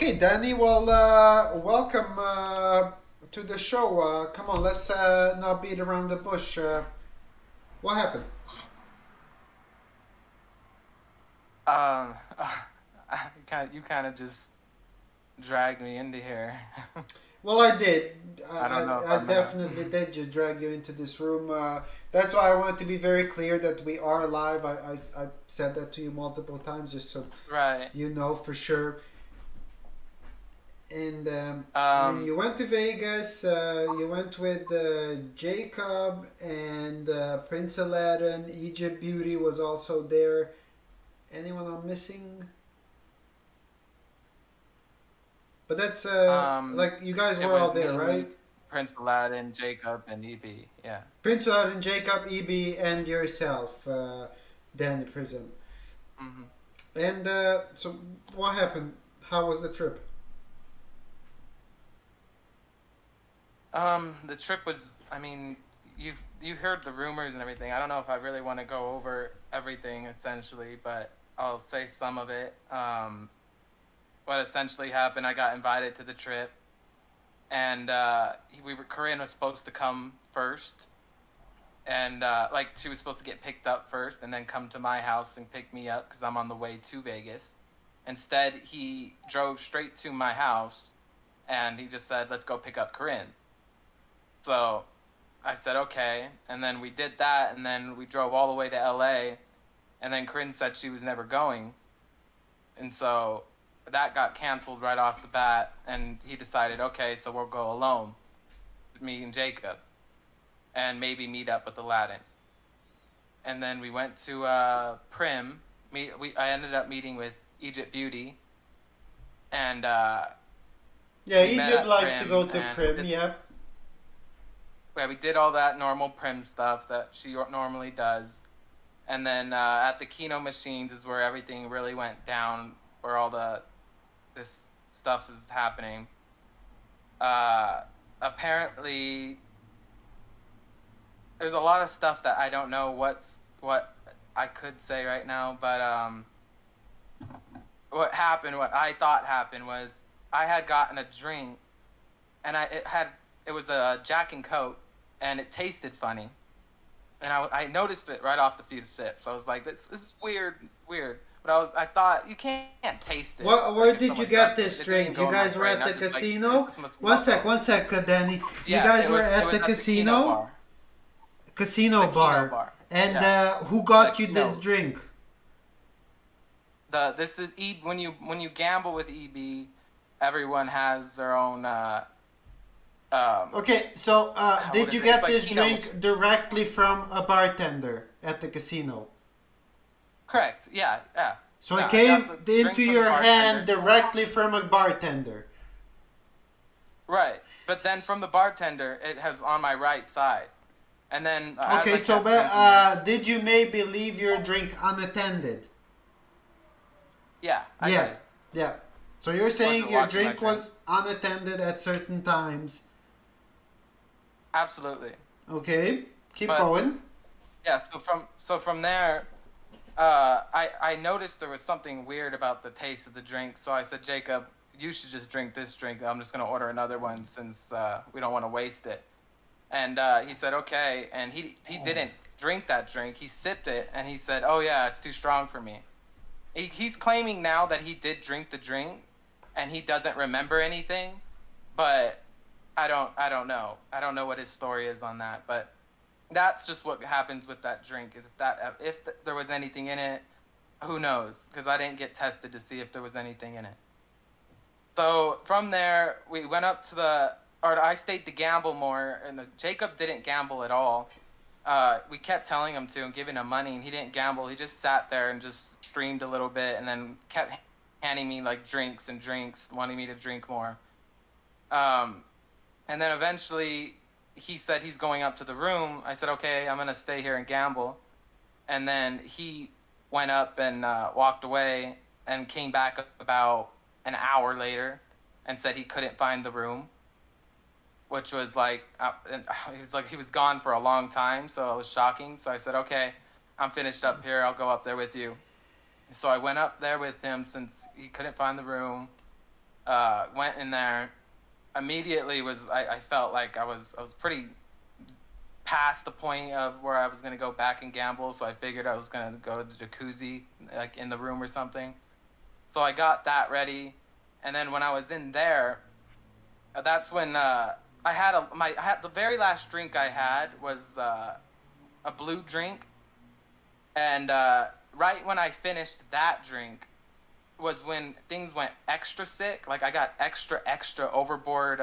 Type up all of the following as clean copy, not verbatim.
Okay, Danny. Well, welcome to the show. Come on, let's not beat around the bush. What happened? Um, you kind of just dragged me into here. Well, I did. I don't know if I I'm gonna. definitely did just drag you into this room. That's why I want to be very clear that we are live. I said that to you multiple times just so Right. you know for sure. And when Um. you went to Vegas, you went with Jacob and Prince Aladdin. Egypt Beauty was also there. Anyone I'm missing? But that's Um. like you guys It were all was there, me, right? Prince Aladdin, Jacob, and EB. Yeah. Prince Aladdin, Jacob, EB, and yourself, Danny Prism. hmm And so, what happened? How was the trip? The trip was. I mean, you heard the rumors and everything. I don't know if I really want to go over everything essentially, but I'll say some of it. What essentially happened? I got invited to the trip, and Corinne was supposed to come first, and like she was supposed to get picked up first and then come to my house and pick me up because I'm on the way to Vegas. Instead, he drove straight to my house and he just said, "Let's go pick up Corinne." So I said, "Okay," and then we did that, and then we drove all the way to LA, and then Corinne said she was never going, and so that got canceled right off the bat, and he decided, okay, so we'll go alone, me and Jacob, and maybe meet up with Aladdin. And then we went to Prim. I ended up meeting with Egypt Beauty, and Yeah, we met Egypt at likes to go Prim, to and Prim. Yeah. we did all that normal Prim stuff that she normally does. And then at the Keno machines is where everything really went down, where all this stuff is happening. Uh, Apparently, there's a lot of stuff that I don't know what I could say right now, but what happened, what I thought happened was I had gotten a drink, and it was a Jack and Coke, and it tasted funny, and I noticed it right off the few sips. I was like, this is weird, it's weird. But I thought you can't taste it What? like Where if did you someone get does it. this It didn't even drink? You go in my guys were brain. at I the was just like, this casino. must be local. One sec, Danny. You Yeah, guys were it at was the at the Keno casino, bar, casino the Keno bar, bar. and Yeah, who the got you this Keno. drink? This is when you gamble with EB, everyone has their own um Okay, so what did is you it? It's get like this Keno drink machines. directly from a bartender at the casino? Correct. Yeah, yeah. So it Yeah, I got came the into drink from the your hand bartender. directly from a bartender. Right. But then from the bartender, it has on my right side. And then as Okay, I so kept drinking it, did you maybe leave your drink unattended? yeah, I Yeah, did. yeah. So you're saying Wasn't your watching my drink drink. was unattended at certain times. Absolutely. Okay, keep But going. yeah, so from there, I noticed there was something weird about the taste of the drink. So I said, Jacob, you should just drink this drink. I'm just gonna order another one since we don't want to waste it. And he said, okay. And he didn't drink that drink. He sipped it and he said, oh yeah, it's too strong for me. He's claiming now that he did drink the drink and he doesn't remember anything, but I don't know. I don't know what his story is on that, but that's just what happens with that drink. Is if there was anything in it, who knows? Because I didn't get tested to see if there was anything in it. So from there, we went up to or I stayed to gamble more, and Jacob didn't gamble at all. We kept telling him to and giving him money, and he didn't gamble. He just sat there and just streamed a little bit, and then kept handing me like drinks and drinks, wanting me to drink more. Um, and then eventually, he said he's going up to the room. I said, okay, I'm gonna stay here and gamble. And then he went up and walked away, and came back about an hour later, and said he couldn't find the room, which was like, he was gone for a long time, so it was shocking. So I said, okay, I'm finished up here. I'll go up there with you. So I went up there with him since he couldn't find the room. Went in there. Immediately I felt like I was pretty past the point of where I was gonna go back and gamble, so I figured I was gonna go to the jacuzzi, like in the room or something. So I got that ready, and then when I was in there, that's when I had the very last drink I had was a blue drink, and right when I finished that drink was when things went extra sick. Like I got extra overboard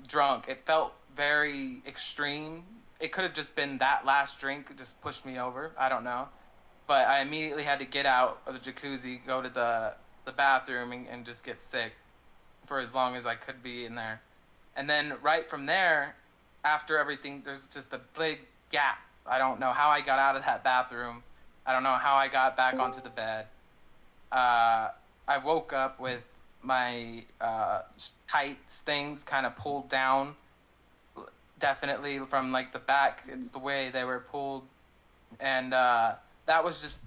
drunk. It felt very extreme. It could have just been that last drink just pushed me over. I don't know. But I immediately had to get out of the jacuzzi, go to the bathroom, and just get sick for as long as I could be in there. And then right from there, after everything, there's just a big gap. I don't know how I got out of that bathroom. I don't know how I got back onto the bed. I woke up with my tights things kind of pulled down, definitely from like the back. It's the way they were pulled, and that was just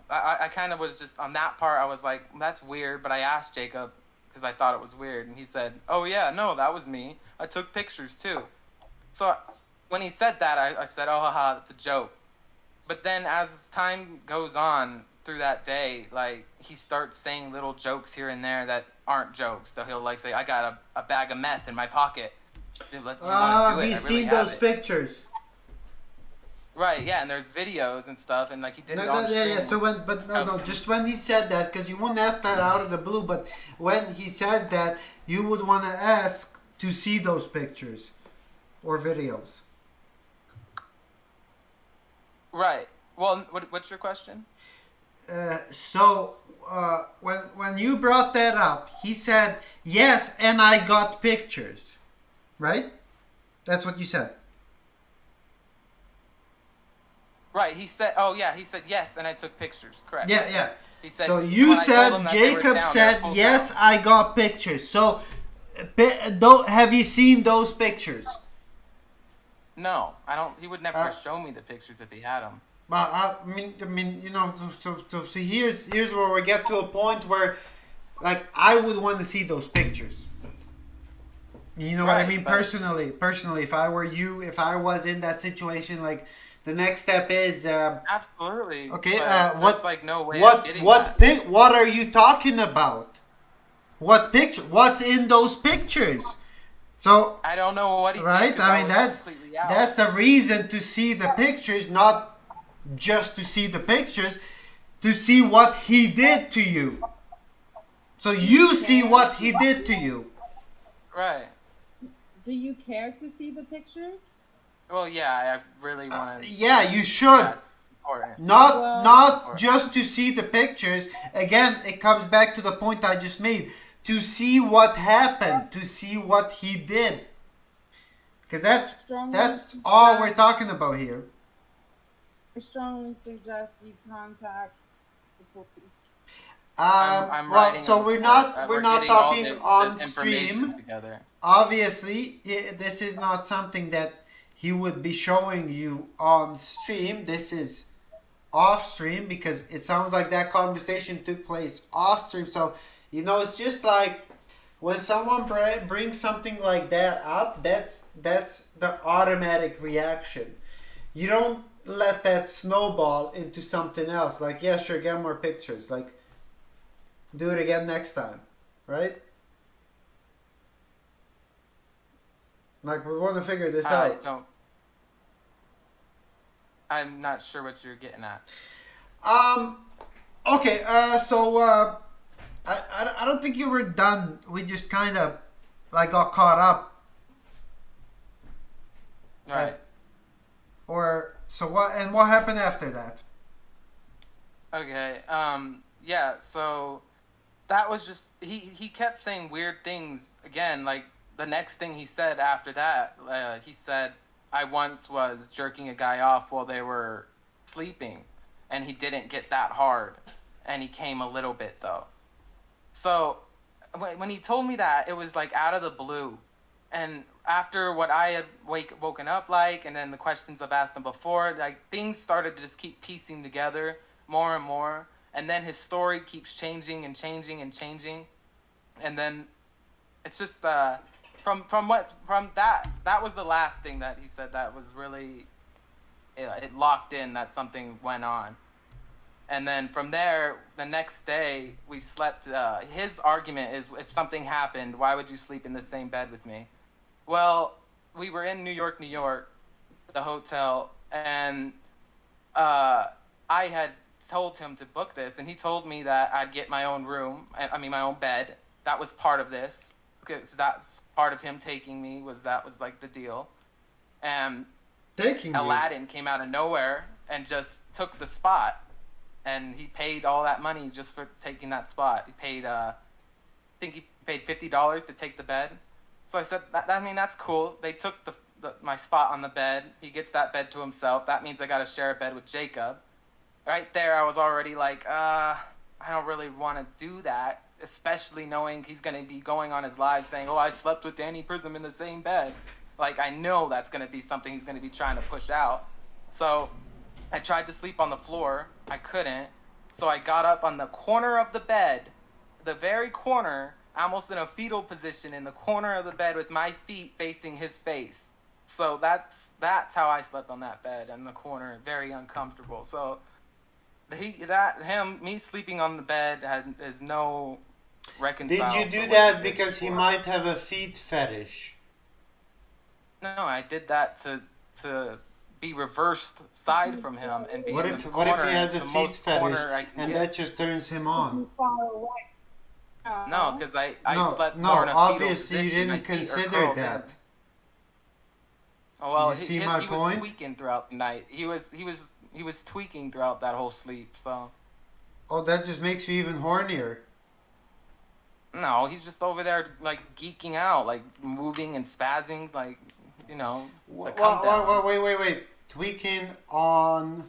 I kind of was just on that part. I was like, that's weird, but I asked Jacob because I thought it was weird, and he said, oh yeah, no, that was me. I took pictures too. So when he said that, I said, oh haha, that's a joke. But then as time goes on through that day, like he starts saying little jokes here and there that aren't jokes. So he'll like say, I got a bag of meth in my pocket. Dude, Have you seen those pictures? Right, yeah, and there's videos and stuff, and like he did No, it on yeah, stream. yeah. So no, just when he said that, because you wouldn't ask that out of the blue, but when he says that, you would want to ask to see those pictures or videos. Right. Well, what's your question? When you brought that up, he said yes, and I got pictures, right? That's what you said. Right. He said, oh yeah, he said yes, and I took pictures. Correct. Yeah, yeah. He said, So you said Jacob said yes, I got pictures. So, have you seen those pictures? No, I don't. He would never show me the pictures if he had them. But I mean, you know, so here's where we get to a point where, like, I would want to see those pictures. You know what I mean? Personally, if I were you, if I was in that situation, like, the next step is absolutely. Okay. What? Like no way. What are you talking about? What picture? What's in those pictures? So I don't know what he right. did, I mean, that's the reason to see the pictures, not just to see the pictures, to see what he did to you. So you see what he did to you. Right. Do you care to see the pictures? Well, yeah, I really want to. Yeah, you should. Not just to see the pictures. Again, it comes back to the point I just made. To see what happened, to see what he did. Because that's all we're talking about here. I strongly suggest you contact the police. We're not talking on stream. Together. Obviously, this is not something that he would be showing you on stream. This is off stream because it sounds like that conversation took place off stream. So, you know, it's just like when someone brings something like that up, that's the automatic reaction. You don't let that snowball into something else. Like, yeah, sure, get more pictures. Like, do it again next time, right? Like, we want to figure this out. I'm not sure what you're getting at. Okay. I don't think you were done. We just kind of like got caught up. Right. What happened after that? Okay. Yeah. So that was just he kept saying weird things again. Like the next thing he said after that, he said, I once was jerking a guy off while they were sleeping, and he didn't get that hard, and he came a little bit though. So when he told me that, it was like out of the blue, and after what I had woken up like, and then the questions I've asked him before, like things started to just keep piecing together more and more, and then his story keeps changing and changing and changing, And then it's just from that was the last thing that he said that was really it locked in that something went on. And then from there, the next day we slept. His argument is, if something happened, why would you sleep in the same bed with me? Well, we were in New York, the hotel, and I had told him to book this, and he told me that I'd get my own room. My own bed. That was part of this, because that's part of him taking me. That was like the deal. And Aladdin came out of nowhere and just took the spot. And he paid all that money just for taking that spot. He paid, I think he paid $50 to take the bed. So I said, that's cool. They took my spot on the bed. He gets that bed to himself. That means I got to share a bed with Jacob. Right there, I was already like, I don't really want to do that, especially knowing he's going to be going on his live saying, oh, I slept with Danny Prism in the same bed. Like, I know that's going to be something he's going to be trying to push out. So I tried to sleep on the floor. I couldn't. So I got up on the corner of the bed, the very corner, almost in a fetal position in the corner of the bed with my feet facing his face. So that's how I slept on that bed in the corner, very uncomfortable. So me sleeping on the bed is no reconcile. Did you do that because he might have a feet fetish? No, I did that to be reversed side from him and be What in if the corner, he has a the feet most corner fetish I can and get. that just turns him on? No, because I slept no, more in a obviously fetal you position. didn't My feet are consider curled that. in. Oh well, You see my he point? was tweaking throughout the night. He was tweaking throughout that whole sleep. So Oh, that just makes you even hornier. no, he's just over there like geeking out, like moving and spazzing, like Wait. Tweaking on.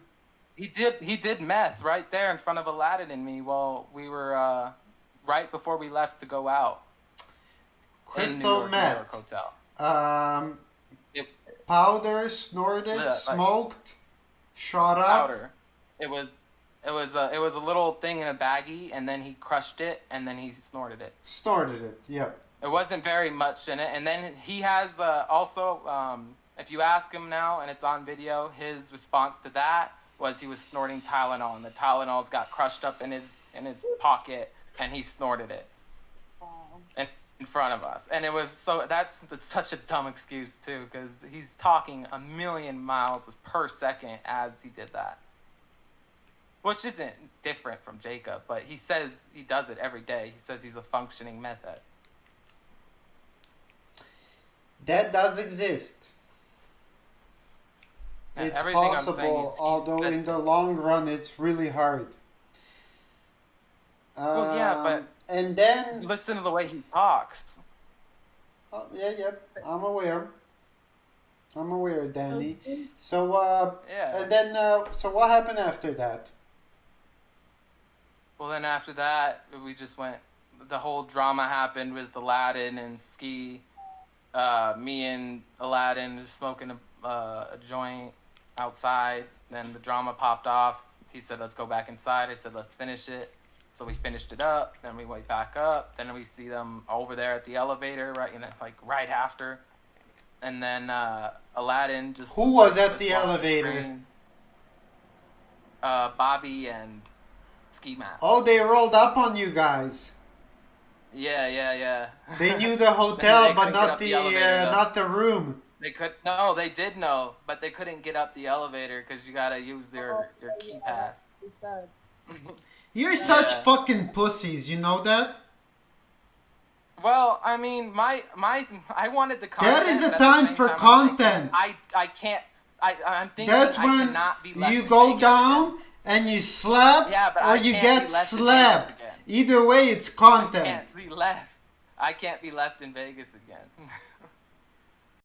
He did meth right there in front of Aladdin and me while we were right before we left to go out. Crystal New meth. York hotel. Powder, snorted, Yeah, like smoked, shot up. Powder. It was a little thing in a baggie, and then he crushed it, and then he snorted it. Snorted it, yep. It wasn't very much in it, and then he has also. If you ask him now, and it's on video, his response to that was he was snorting Tylenol, and the Tylenol's got crushed up in his pocket, and he snorted it in front of us. And it was that's such a dumb excuse too, because he's talking a million miles per second as he did that, which isn't different from Jacob, but he says he does it every day. He says he's a functioning meth head. That does exist. It's possible, although in the long run it's really hard. Well, yeah, but and then listen to the way he talks. I'm aware, Danny. So and then so what happened after that? Well, then after that, we just went. The whole drama happened with Aladdin and Ski. Me and Aladdin smoking a joint outside. Then the drama popped off. He said, "Let's go back inside." I said, "Let's finish it." So we finished it up. Then we went back up. Then we see them over there at the elevator, right after. And then Aladdin just. Who was at the elevator? Bobby and Ski Mask. Oh, they rolled up on you guys. Yeah. They knew the hotel, but not the the room. They did know, but they couldn't get up the elevator because you gotta use your key pass. You're such fucking pussies, you know that? Well, I mean, I wanted the content. That is the time for content. I can't. I'm thinking. That's I when cannot be left you in go Vegas down again. and you slap, Yeah, but or I you can't get be left in Vegas slapped. again. Either way, it's content. I can't be left in Vegas again.